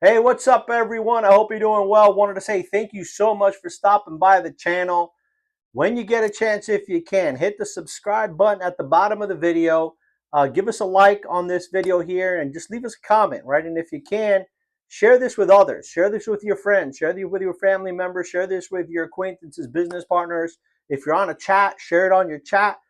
Hey, what's up, everyone? I hope you're doing well. Wanted to say thank you so much for stopping by the channel. When you get a chance, if you can, hit the subscribe button at the bottom of the video. Give us a like on this video here and just leave us a comment, right? And if you can, share this with others. Share this with your friends. Share this with your family members. Share this with your acquaintances, business partners. If you're on a chat, share it on your chat.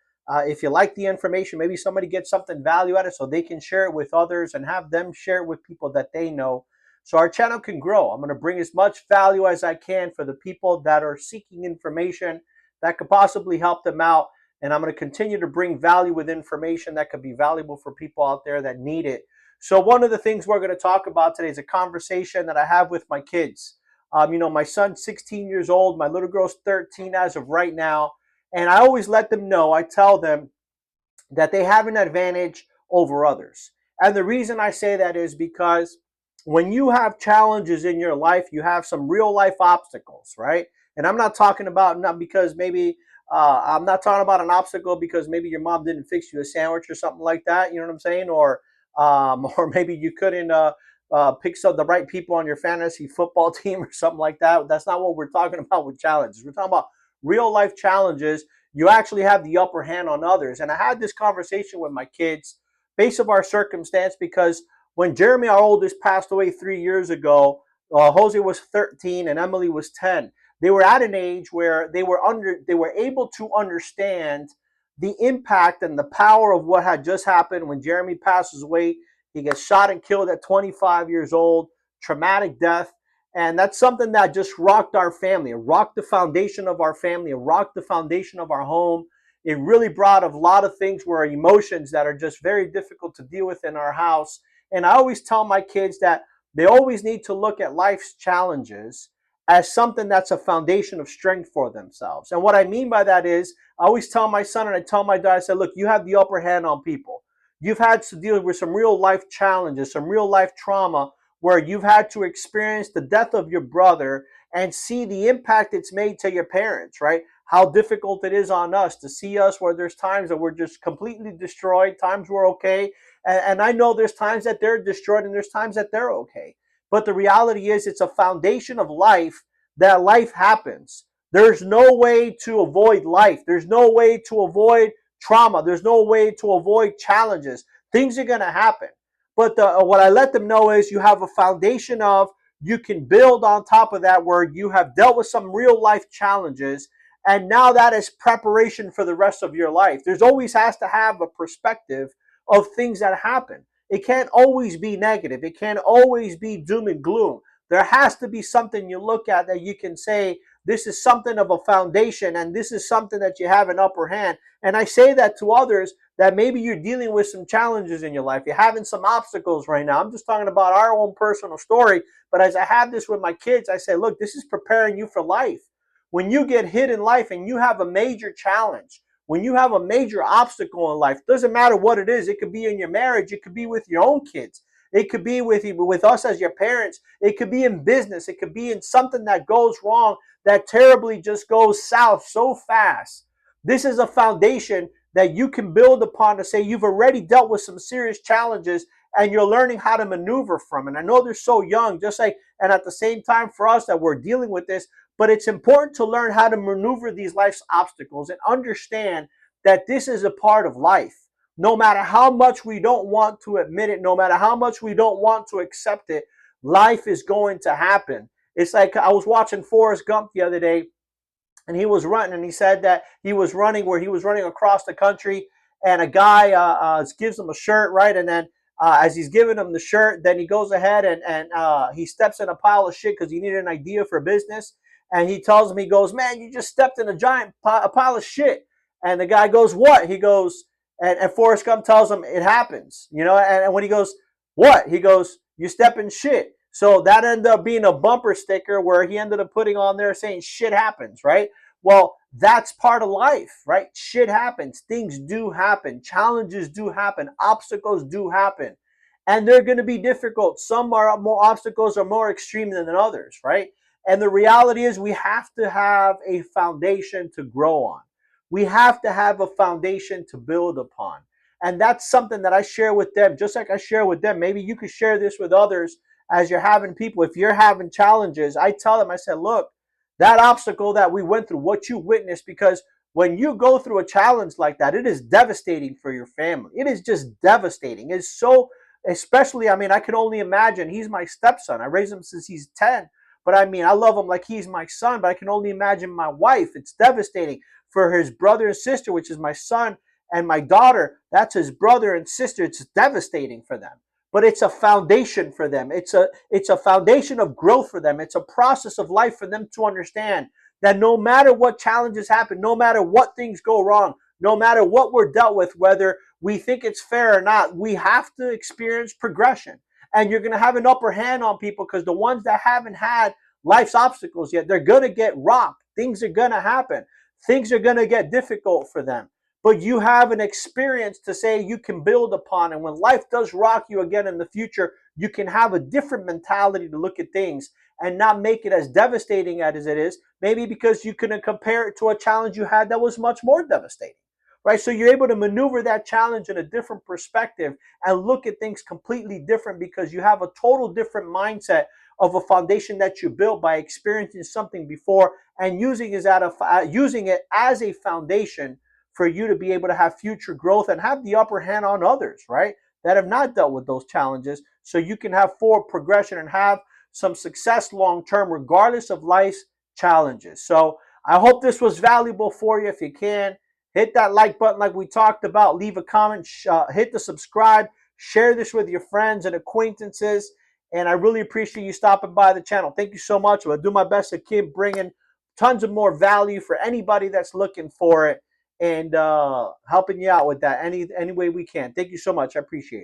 If you like the information, maybe somebody gets something value out of it so they can share it with others and have them share it with people that they know so our channel can grow. I'm going to bring as much value as I can for the people that are seeking information that could possibly help them out. And I'm going to continue to bring value with information that could be valuable for people out there that need it. So one of the things we're going to talk about today is a conversation that I have with my kids. My son's 16 years old. My little girl's 13 as of right now. And I always let them know, I tell them that they have an advantage over others. And the reason I say that is because when you have challenges in your life, you have some real life obstacles, right? And I'm not talking about not because maybe I'm not talking about an obstacle because maybe your mom didn't fix you a sandwich or something like that. You know what I'm saying? Or maybe you couldn't pick some the right people on your fantasy football team or something like that. That's not what we're talking about with challenges. We're talking about real life challenges. You actually have the upper hand on others. And I had this conversation with my kids based on our circumstance because when Jeremy, our oldest, passed away 3 years ago, Jose was 13 and Emily was 10. They were at an age where they were able to understand the impact and the power of what had just happened when Jeremy passes away. He gets shot and killed at 25 years old, traumatic death. And that's something that just rocked our family. It rocked the foundation of our family. It rocked the foundation of our home. It really brought a lot of things where emotions that are just very difficult to deal with in our house. And I always tell my kids that they always need to look at life's challenges as something that's a foundation of strength for themselves. And what I mean by that is, I always tell my son and I tell my dad, I say, look, you have the upper hand on people. You've had to deal with some real life challenges, some real life trauma where you've had to experience the death of your brother and see the impact it's made to your parents, right? How difficult it is on us to see us where there's times that we're just completely destroyed, times we're okay. And I know there's times that they're destroyed and there's times that they're okay. But the reality is it's a foundation of life that life happens. There's no way to avoid life. There's no way to avoid trauma. There's no way to avoid challenges. Things are going to happen. But what I let them know is you have a foundation of you can build on top of that where you have dealt with some real life challenges. And now that is preparation for the rest of your life. There's always has to have a perspective of things that happen. It can't always be negative. It can't always be doom and gloom. There has to be something you look at that you can say, this is something of a foundation and this is something that you have an upper hand. And I say that to others that maybe you're dealing with some challenges in your life. You're having some obstacles right now. I'm just talking about our own personal story. But as I have this with my kids, I say, look, this is preparing you for life. When you get hit in life and you have a major challenge, when you have a major obstacle in life, doesn't matter what it is. It could be in your marriage. It could be with your own kids. It could be with us as your parents. It could be in business. It could be in something that goes wrong that terribly just goes south so fast. This is a foundation that you can build upon to say you've already dealt with some serious challenges and you're learning how to maneuver from it. I know they're so young, just like, and at the same time for us that we're dealing with this, but it's important to learn how to maneuver these life's obstacles and understand that this is a part of life. No matter how much we don't want to admit it, no matter how much we don't want to accept it, life is going to happen. It's like I was watching Forrest Gump the other day, and he was running, and he said that he was running across the country, and a guy gives him a shirt, right? And then as he's giving him the shirt, then he goes ahead and he steps in a pile of shit because he needed an idea for business. And he tells him, he goes, man, you just stepped in a pile of shit. And the guy goes, what? He goes, and Forrest Gump tells him, it happens, and when he goes, what? He goes, you step in shit. So that ended up being a bumper sticker where he ended up putting on there saying shit happens, right? Well, that's part of life, right? Shit happens. Things do happen. Challenges do happen. Obstacles do happen. And they're going to be difficult. Some are more obstacles are more extreme than others, right? And the reality is we have to have a foundation to grow on. We have to have a foundation to build upon. And that's something that I share with them, just like I share with them. Maybe you could share this with others as you're having people, if you're having challenges, I tell them, I said, look, that obstacle that we went through, what you witnessed, because when you go through a challenge like that, it is devastating for your family. It is just devastating. It's so, especially, I mean, I can only imagine. He's my stepson. I raised him since he's 10. But I mean, I love him like he's my son, but I can only imagine my wife. It's devastating for his brother and sister, which is my son, and my daughter. That's his brother and sister. It's devastating for them. But it's a foundation for them. It's a foundation of growth for them. It's a process of life for them to understand that no matter what challenges happen, no matter what things go wrong, no matter what we're dealt with, whether we think it's fair or not, we have to experience progression. And you're going to have an upper hand on people because the ones that haven't had life's obstacles yet, they're going to get rocked. Things are going to happen. Things are going to get difficult for them. But you have an experience to say you can build upon. And when life does rock you again in the future, you can have a different mentality to look at things and not make it as devastating as it is. Maybe because you can compare it to a challenge you had that was much more devastating. Right? So you're able to maneuver that challenge in a different perspective and look at things completely different because you have a total different mindset of a foundation that you built by experiencing something before and using it as a foundation for you to be able to have future growth and have the upper hand on others, right? That have not dealt with those challenges. So you can have forward progression and have some success long term, regardless of life's challenges. So I hope this was valuable for you. If you can, hit that like button like we talked about. Leave a comment. Hit the subscribe. Share this with your friends and acquaintances. And I really appreciate you stopping by the channel. Thank you so much. I'll do my best to keep bringing tons of more value for anybody that's looking for it and helping you out with that any way we can. Thank you so much. I appreciate it.